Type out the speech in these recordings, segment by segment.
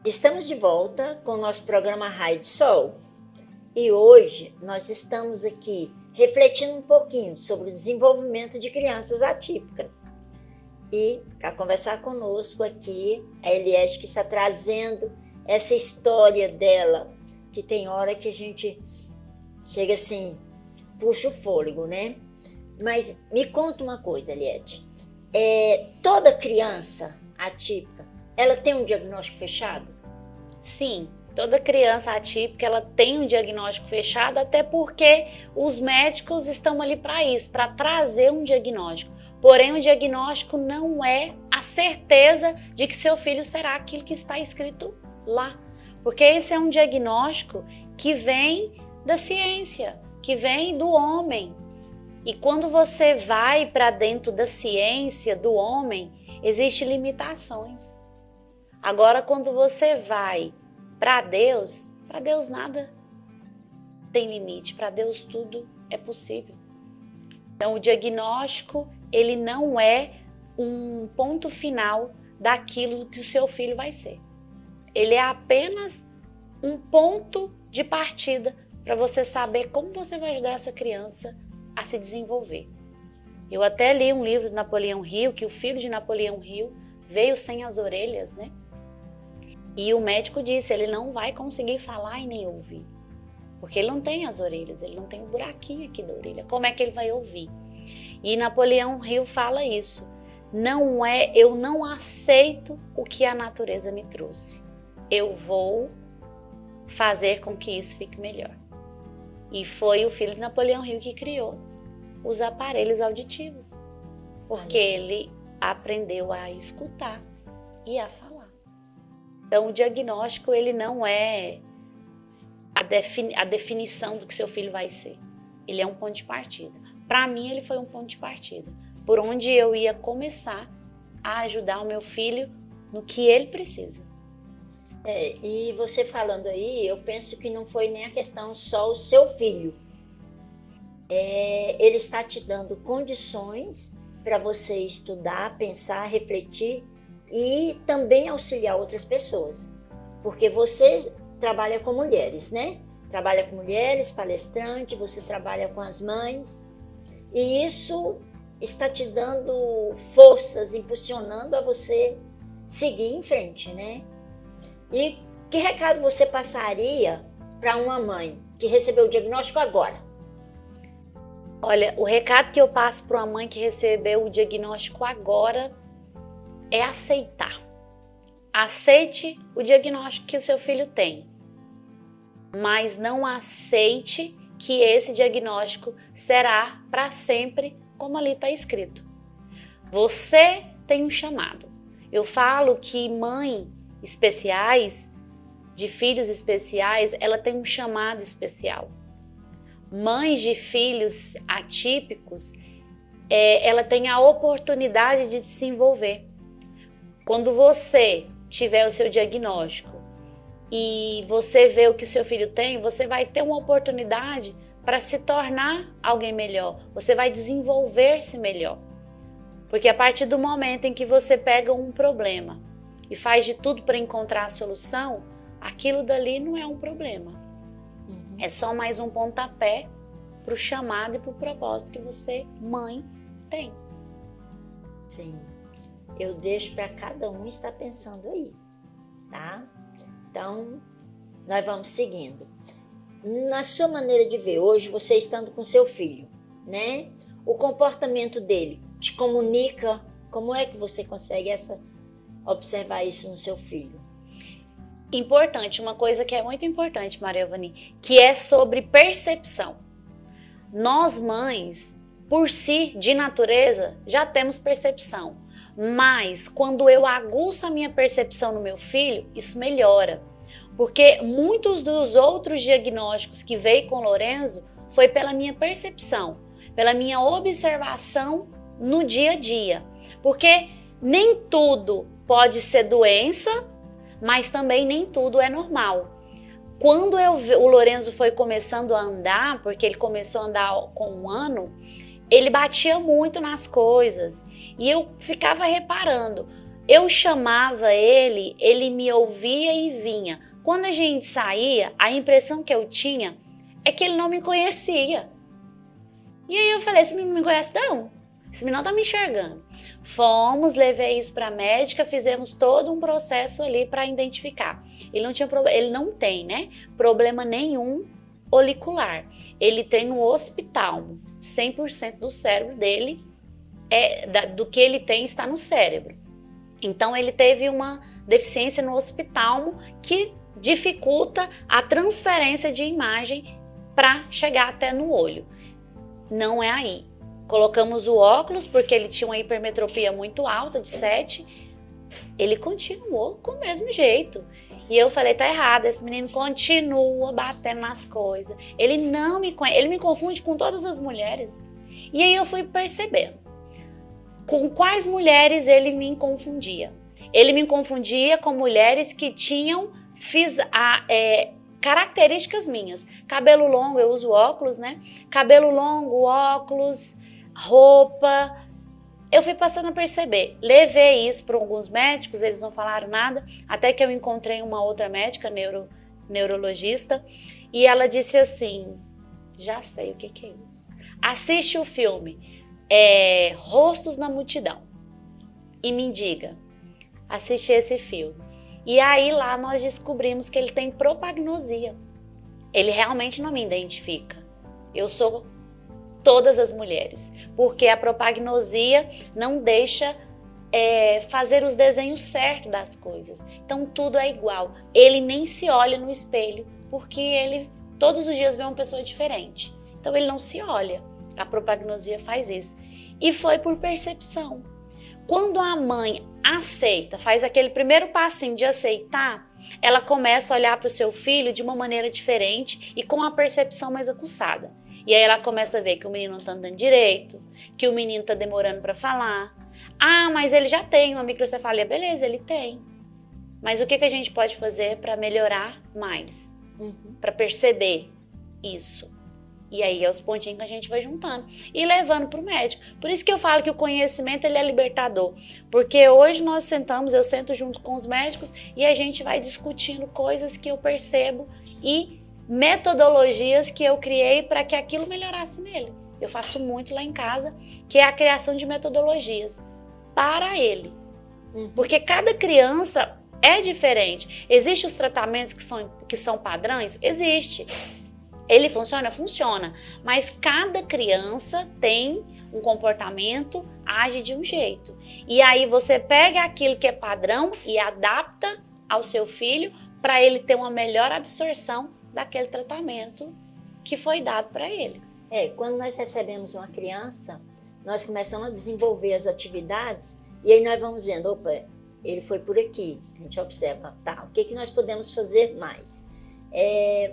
Estamos de volta com o nosso programa Raio de Sol e hoje nós estamos aqui refletindo um pouquinho sobre o desenvolvimento de crianças atípicas. E para conversar conosco aqui, a Eliette, que está trazendo essa história dela, que tem hora que a gente chega assim, puxa o fôlego, né? Mas me conta uma coisa, Eliette, toda criança atípica, ela tem um diagnóstico fechado? Sim, toda criança atípica ela tem um diagnóstico fechado, até porque os médicos estão ali para isso, para trazer um diagnóstico. Porém, o diagnóstico não é a certeza de que seu filho será aquilo que está escrito lá. Porque esse é um diagnóstico que vem da ciência, que vem do homem. E quando você vai para dentro da ciência do homem, existem limitações. Agora, quando você vai para Deus nada tem limite, para Deus tudo é possível. Então, o diagnóstico, ele não é um ponto final daquilo que o seu filho vai ser. Ele é apenas um ponto de partida para você saber como você vai ajudar essa criança a se desenvolver. Eu até li um livro de Napoleão Hill, que o filho de Napoleão Hill veio sem as orelhas, né? E o médico disse, ele não vai conseguir falar e nem ouvir. Porque ele não tem as orelhas, ele não tem o buraquinho aqui da orelha. Como é que ele vai ouvir? E Napoleão Hill fala isso. Eu não aceito o que a natureza me trouxe. Eu vou fazer com que isso fique melhor. E foi o filho de Napoleão Hill que criou os aparelhos auditivos. Porque ele aprendeu a escutar e a falar. Então, o diagnóstico, ele não é a definição do que seu filho vai ser. Ele é um ponto de partida. Para mim, ele foi um ponto de partida. Por onde eu ia começar a ajudar o meu filho no que ele precisa. E você falando aí, eu penso que não foi nem a questão só o seu filho. Ele está te dando condições para você estudar, pensar, refletir e também auxiliar outras pessoas. Porque você trabalha com mulheres, né? Trabalha com mulheres, palestrante, você trabalha com as mães. E isso está te dando forças, impulsionando a você seguir em frente, né? E que recado você passaria para uma mãe que recebeu o diagnóstico agora? Olha, o recado que eu passo para uma mãe que recebeu o diagnóstico agora é aceitar. Aceite o diagnóstico que o seu filho tem, mas não aceite que esse diagnóstico será para sempre, como ali está escrito. Você tem um chamado. Eu falo que mães especiais, de filhos especiais, ela tem um chamado especial. Mães de filhos atípicos, ela tem a oportunidade de se envolver. Quando você tiver o seu diagnóstico e você vê o que o seu filho tem, você vai ter uma oportunidade para se tornar alguém melhor. Você vai desenvolver-se melhor. Porque a partir do momento em que você pega um problema e faz de tudo para encontrar a solução, aquilo dali não é um problema. É só mais um pontapé para o chamado e para o propósito que você, mãe, tem. Sim. Eu deixo para cada um estar pensando aí, tá? Então, nós vamos seguindo. Na sua maneira de ver, hoje você estando com seu filho, né? O comportamento dele te comunica, como é que você consegue observar isso no seu filho? Importante, uma coisa que é muito importante, Maria Vani, que é sobre percepção. Nós mães, por si, de natureza, já temos percepção. Mas quando eu aguço a minha percepção no meu filho, isso melhora. Porque muitos dos outros diagnósticos que veio com o Lorenzo foi pela minha percepção, pela minha observação no dia a dia. Porque nem tudo pode ser doença, mas também nem tudo é normal. Quando o Lorenzo foi começando a andar, porque ele começou a andar com 1 ano, ele batia muito nas coisas. E eu ficava reparando, Eu chamava ele, ele me ouvia e vinha. Quando a gente saía, a impressão que eu tinha é que ele não me conhecia. E aí eu falei, esse menino não me conhece não? Esse menino não tá me enxergando. Fomos, levei isso para a médica, fizemos todo um processo ali para identificar. Ele não tem, né, problema nenhum olicular. Ele tem no hospital, 100% do cérebro dele, do que ele tem está no cérebro. Então ele teve uma deficiência no hospital que dificulta a transferência de imagem para chegar até no olho. Não é aí. Colocamos o óculos porque ele tinha uma hipermetropia muito alta, de 7. Ele continuou com o mesmo jeito. E eu falei, tá errado, esse menino continua batendo nas coisas. Ele não me conhece, ele me confunde com todas as mulheres. E aí eu fui percebendo com quais mulheres ele me confundia. Ele me confundia com mulheres que tinham características minhas. Cabelo longo, eu uso óculos, né? Cabelo longo, óculos, roupa. Eu fui passando a perceber. Levei isso para alguns médicos, eles não falaram nada, até que eu encontrei uma outra médica, neurologista, e ela disse assim, já sei o que é isso. Assiste o filme Rostos na Multidão e me diga, assiste esse filme. E aí lá nós descobrimos que ele tem propagnosia. Ele realmente não me identifica. Eu sou todas as mulheres, porque a propagnosia não deixa fazer os desenhos certos das coisas. Então tudo é igual. Ele nem se olha no espelho, porque ele todos os dias vê uma pessoa diferente. Então ele não se olha. A propagnosia faz isso. E foi por percepção. Quando a mãe aceita, faz aquele primeiro passinho de aceitar, ela começa a olhar para o seu filho de uma maneira diferente e com a percepção mais aguçada. E aí ela começa a ver que o menino não está andando direito, que o menino está demorando para falar. Ah, mas ele já tem uma microcefalia. Beleza, ele tem. Mas o que a gente pode fazer para melhorar mais? Para perceber isso? E aí é os pontinhos que a gente vai juntando e levando para o médico. Por isso que eu falo que o conhecimento ele é libertador. Porque hoje nós sentamos, eu sento junto com os médicos e a gente vai discutindo coisas que eu percebo e metodologias que eu criei para que aquilo melhorasse nele. Eu faço muito lá em casa, que é a criação de metodologias para ele. Porque cada criança é diferente. Existem os tratamentos que são padrões? Existe. Ele funciona? Funciona. Mas cada criança tem um comportamento, age de um jeito. E aí você pega aquilo que é padrão e adapta ao seu filho para ele ter uma melhor absorção daquele tratamento que foi dado para ele. Quando nós recebemos uma criança, nós começamos a desenvolver as atividades e aí nós vamos vendo, opa, ele foi por aqui. A gente observa, tá, o que nós podemos fazer mais?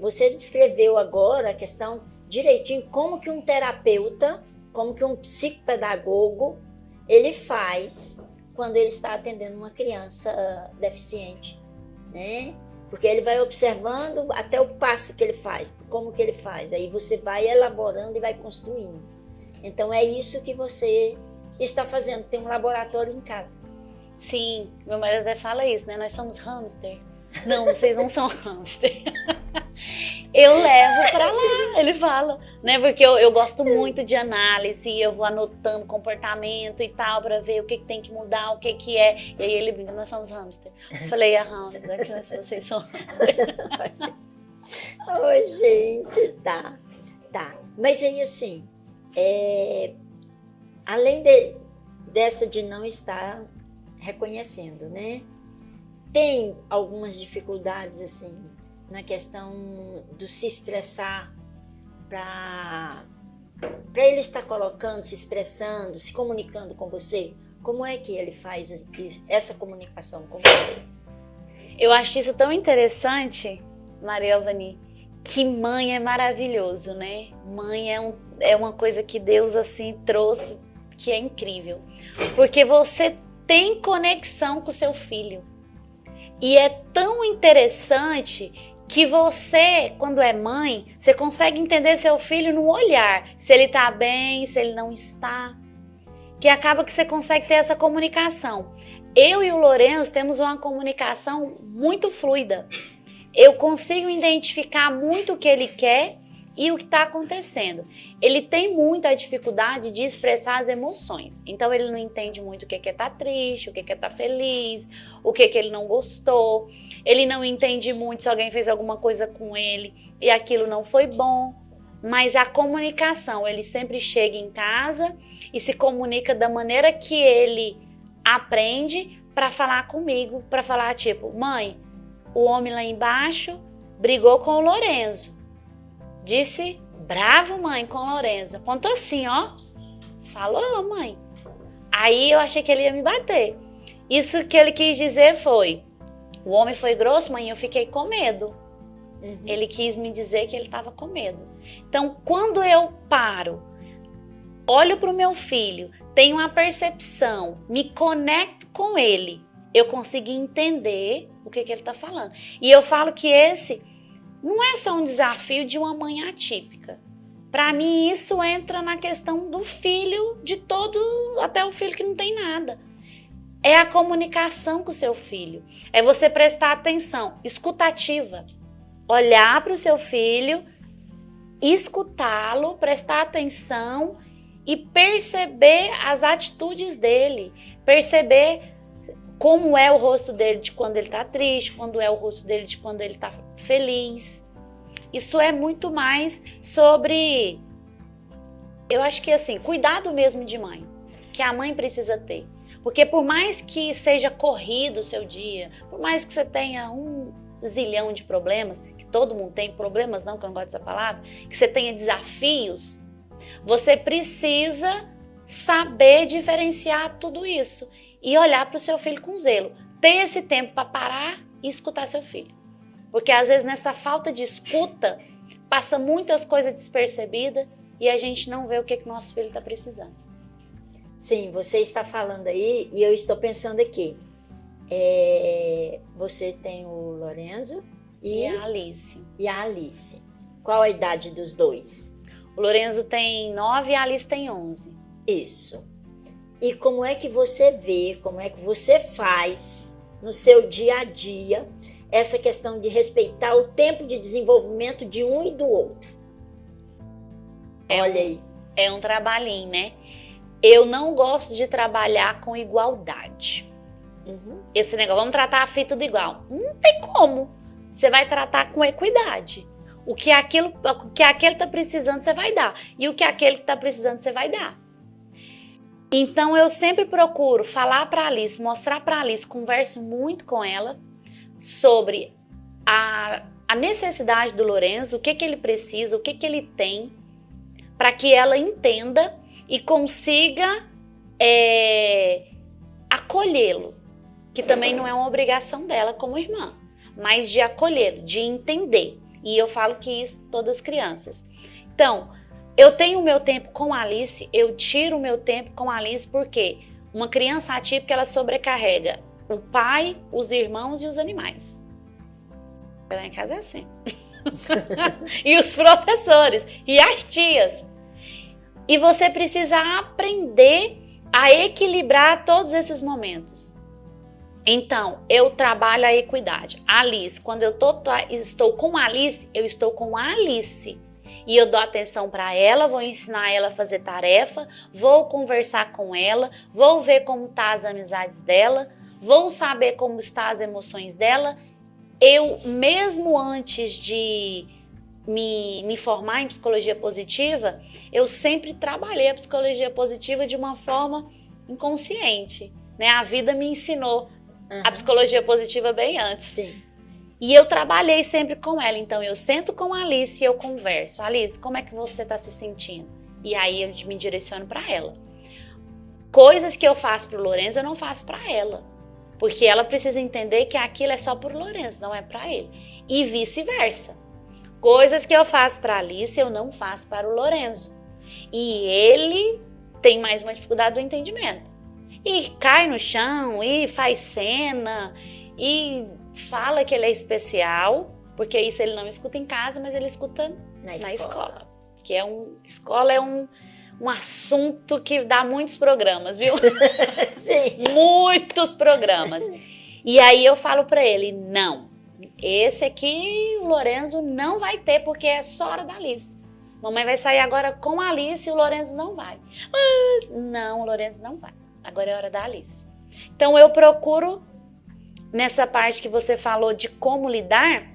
Você descreveu agora a questão direitinho, como que um terapeuta, como que um psicopedagogo, ele faz quando ele está atendendo uma criança deficiente, né? Porque ele vai observando até o passo que ele faz, como que ele faz, aí você vai elaborando e vai construindo. Então é isso que você está fazendo, tem um laboratório em casa. Sim, meu marido até fala isso, né? Nós somos hamster. Não, vocês não são hamster. Eu levo pra lá, ele fala, né? Porque eu gosto muito de análise, eu vou anotando comportamento e tal, pra ver o que tem que mudar, o que é. E aí ele brinca, nós somos hamster. Eu falei, vocês são hamster. Oi, gente, tá. Mas aí assim, além dessa de não estar reconhecendo, né? Tem algumas dificuldades assim na questão do se expressar, para ele estar colocando, se expressando, se comunicando com você. Como é que ele faz essa comunicação com você? Eu acho isso tão interessante, Maria Elvani, que mãe é maravilhoso, né? Mãe é uma coisa que Deus assim trouxe, que é incrível. Porque você tem conexão com o seu filho. E é tão interessante que você, quando é mãe, você consegue entender seu filho no olhar, se ele está bem, se ele não está, que acaba que você consegue ter essa comunicação. eu e o Lourenço temos uma comunicação muito fluida. Eu consigo identificar muito o que ele quer e o que está acontecendo. Ele tem muita dificuldade de expressar as emoções. Então ele não entende muito o que é estar triste, o que é estar feliz, o que ele não gostou. Ele não entende muito se alguém fez alguma coisa com ele e aquilo não foi bom. Mas a comunicação, ele sempre chega em casa e se comunica da maneira que ele aprende para falar comigo, para falar tipo, mãe, o homem lá embaixo brigou com o Lourenço. Disse, bravo, mãe, com o Lourenço. Apontou assim, ó. Falou, mãe. Aí eu achei que ele ia me bater. Isso que ele quis dizer foi, o homem foi grosso, mãe, eu fiquei com medo. Ele quis me dizer que ele estava com medo. Então, quando eu paro, olho para o meu filho, tenho uma percepção, me conecto com ele, eu consigo entender o que ele está falando. E eu falo que esse não é só um desafio de uma mãe atípica. Para mim, isso entra na questão do filho, de todo, até o filho que não tem nada. É a comunicação com o seu filho. É você prestar atenção, escutativa. Olhar para o seu filho, escutá-lo, prestar atenção e perceber as atitudes dele. Perceber como é o rosto dele de quando ele está triste, quando é o rosto dele de quando ele está feliz. Isso é muito mais sobre, eu acho que assim, cuidado mesmo de mãe, que a mãe precisa ter. Porque por mais que seja corrido o seu dia, por mais que você tenha um zilhão de problemas, que todo mundo tem problemas, não, que eu não gosto dessa palavra, que você tenha desafios, você precisa saber diferenciar tudo isso e olhar para o seu filho com zelo. Ter esse tempo para parar e escutar seu filho. Porque às vezes nessa falta de escuta, passa muitas coisas despercebidas e a gente não vê o que nosso filho está precisando. Sim, você está falando aí e eu estou pensando aqui. Você tem o Lourenço e a Alice. E a Alice. Qual a idade dos dois? O Lourenço tem 9 e a Alice tem 11. Isso. E como é que você vê, como é que você faz no seu dia a dia essa questão de respeitar o tempo de desenvolvimento de um e do outro? Olha aí. É um trabalhinho, né? Eu não gosto de trabalhar com igualdade. Esse negócio, vamos tratar a filha tudo igual. Não tem como. Você vai tratar com equidade. O que aquele está precisando, você vai dar. E o que aquele está precisando, você vai dar. Então, eu sempre procuro falar para a Alice, mostrar para a Alice, converso muito com ela sobre a necessidade do Lourenço, o que ele precisa, o que ele tem, para que ela entenda e consiga acolhê-lo, que também não é uma obrigação dela como irmã, mas de acolhê-lo, de entender. E eu falo que isso todas as crianças. Então, eu tenho o meu tempo com a Alice, eu tiro o meu tempo com a Alice porque uma criança atípica, ela sobrecarrega o pai, os irmãos e os animais. Lá em casa é assim. E os professores, e as tias. E você precisa aprender a equilibrar todos esses momentos. Então, eu trabalho a equidade. Alice, quando eu estou com a Alice, eu estou com a Alice. E eu dou atenção para ela, vou ensinar ela a fazer tarefa, vou conversar com ela, vou ver como tá as amizades dela, vou saber como estão as emoções dela. Eu, mesmo antes de me formar em psicologia positiva, eu sempre trabalhei a psicologia positiva de uma forma inconsciente, né? A vida me ensinou a psicologia positiva bem antes. Sim. E eu trabalhei sempre com ela. Então, eu sento com a Alice e eu converso. Alice, como é que você está se sentindo? E aí, eu me direciono para ela. Coisas que eu faço para o Lourenço, eu não faço para ela. Porque ela precisa entender que aquilo é só para o Lourenço, não é para ele. E vice-versa. Coisas que eu faço para a Alice, eu não faço para o Lourenço. E ele tem mais uma dificuldade do entendimento. E cai no chão, e faz cena, e fala que ele é especial, porque isso ele não escuta em casa, mas ele escuta na escola. Que escola é um um assunto que dá muitos programas, viu? Sim. Muitos programas. E aí eu falo para ele, não, esse aqui o Lorenzo não vai ter, porque é só hora da Alice. Mamãe vai sair agora com a Alice e o Lorenzo não vai. Não, o Lorenzo não vai. Agora é hora da Alice. Então eu procuro, nessa parte que você falou de como lidar,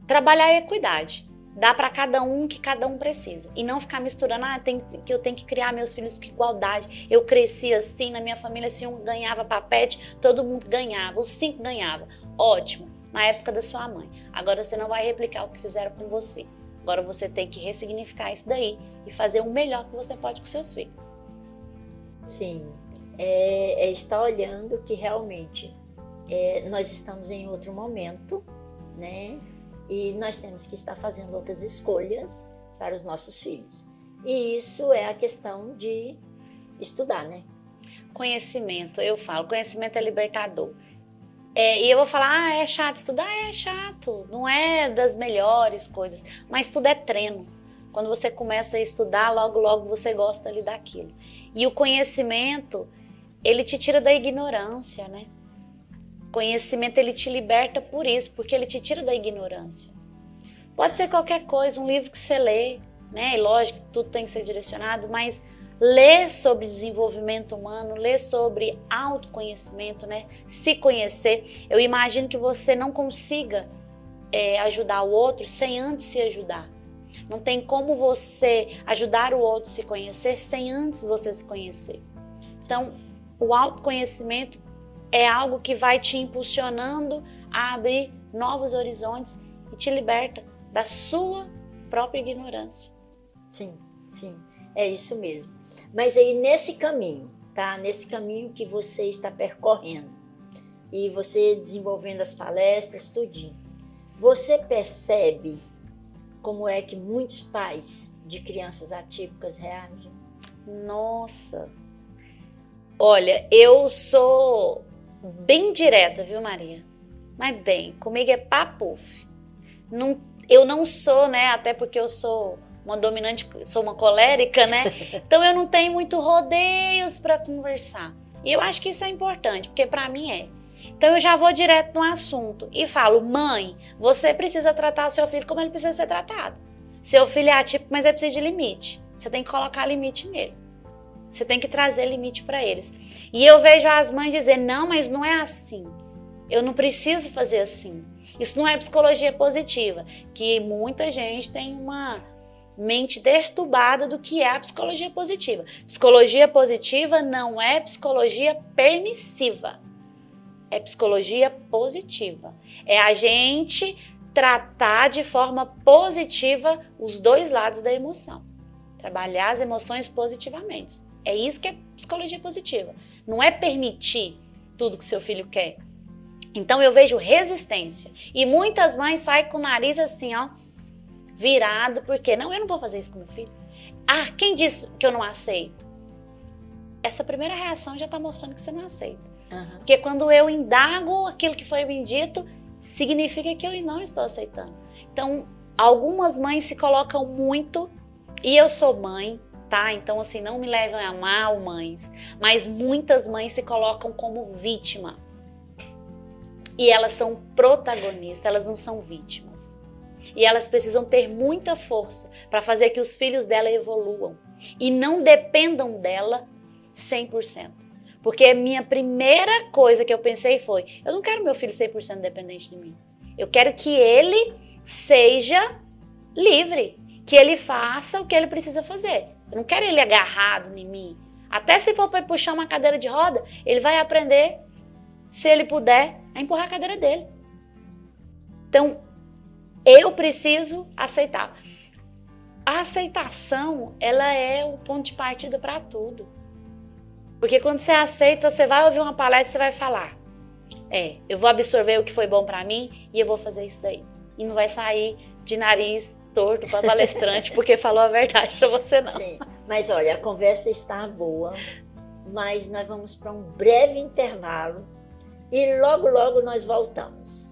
trabalhar a equidade. Dá para cada um que cada um precisa. E não ficar misturando, eu tenho que criar meus filhos com igualdade. Eu cresci assim, na minha família, se um ganhava papete, todo mundo ganhava, os 5 ganhavam. Ótimo, na época da sua mãe. Agora você não vai replicar o que fizeram com você. Agora você tem que ressignificar isso daí e fazer o melhor que você pode com seus filhos. Sim, é estar olhando que realmente nós estamos em outro momento, né? E nós temos que estar fazendo outras escolhas para os nossos filhos. E isso é a questão de estudar, né? Conhecimento, eu falo, conhecimento é libertador. E eu vou falar, é chato estudar? É chato, não é das melhores coisas, mas tudo é treino. Quando você começa a estudar, logo, logo você gosta ali daquilo. E o conhecimento, ele te tira da ignorância, né? Conhecimento, ele te liberta por isso, porque ele te tira da ignorância. Pode ser qualquer coisa, um livro que você lê, né? E lógico, tudo tem que ser direcionado, mas ler sobre desenvolvimento humano, ler sobre autoconhecimento, né? Se conhecer. Eu imagino que você não consiga ajudar o outro sem antes se ajudar. Não tem como você ajudar o outro a se conhecer sem antes você se conhecer. Então, o autoconhecimento é algo que vai te impulsionando a abrir novos horizontes e te liberta da sua própria ignorância. Sim, sim, é isso mesmo. Mas aí nesse caminho, tá? Nesse caminho que você está percorrendo e você desenvolvendo as palestras, tudinho, você percebe como é que muitos pais de crianças atípicas reagem? Nossa! Olha, eu sou bem direta, viu, Maria? Mas bem, comigo é papuf. Eu não sou, né? Até porque eu sou uma dominante, sou uma colérica, né? Então eu não tenho muito rodeios para conversar. E eu acho que isso é importante, porque para mim é. Então eu já vou direto no assunto e falo, mãe, você precisa tratar o seu filho como ele precisa ser tratado. Seu filho é atípico, mas ele precisa de limite. Você tem que colocar limite nele. Você tem que trazer limite para eles. E eu vejo as mães dizer, não, mas não é assim. Eu não preciso fazer assim. Isso não é psicologia positiva. Que muita gente tem uma mente perturbada do que é a psicologia positiva. Psicologia positiva não é psicologia permissiva. É psicologia positiva. É a gente tratar de forma positiva os dois lados da emoção. Trabalhar as emoções positivamente. É isso que é psicologia positiva. Não é permitir tudo que seu filho quer. Então eu vejo resistência. E muitas mães saem com o nariz assim, ó, virado, porque não, eu não vou fazer isso com meu filho. Ah, quem disse que eu não aceito? Essa primeira reação já está mostrando que você não aceita. Uhum. Porque quando eu indago aquilo que foi me dito, significa que eu não estou aceitando. Então, algumas mães se colocam muito, e eu sou mãe, tá? Então, assim, não me levem a mal, mães, mas muitas mães se colocam como vítima. E elas são protagonistas, elas não são vítimas. E elas precisam ter muita força para fazer que os filhos dela evoluam e não dependam dela 100%. Porque a minha primeira coisa que eu pensei foi, eu não quero meu filho 100% dependente de mim. Eu quero que ele seja livre, que ele faça o que ele precisa fazer. Eu não quero ele agarrado em mim. Até se for para puxar uma cadeira de roda, ele vai aprender, se ele puder, a empurrar a cadeira dele. Então, eu preciso aceitar. A aceitação, ela é o ponto de partida para tudo. Porque quando você aceita, você vai ouvir uma palestra e você vai falar, eu vou absorver o que foi bom para mim e eu vou fazer isso daí. E não vai sair de nariz torto para palestrante porque falou a verdade para você não. Sim. Mas olha, a conversa está boa, mas nós vamos para um breve intervalo e logo, logo nós voltamos.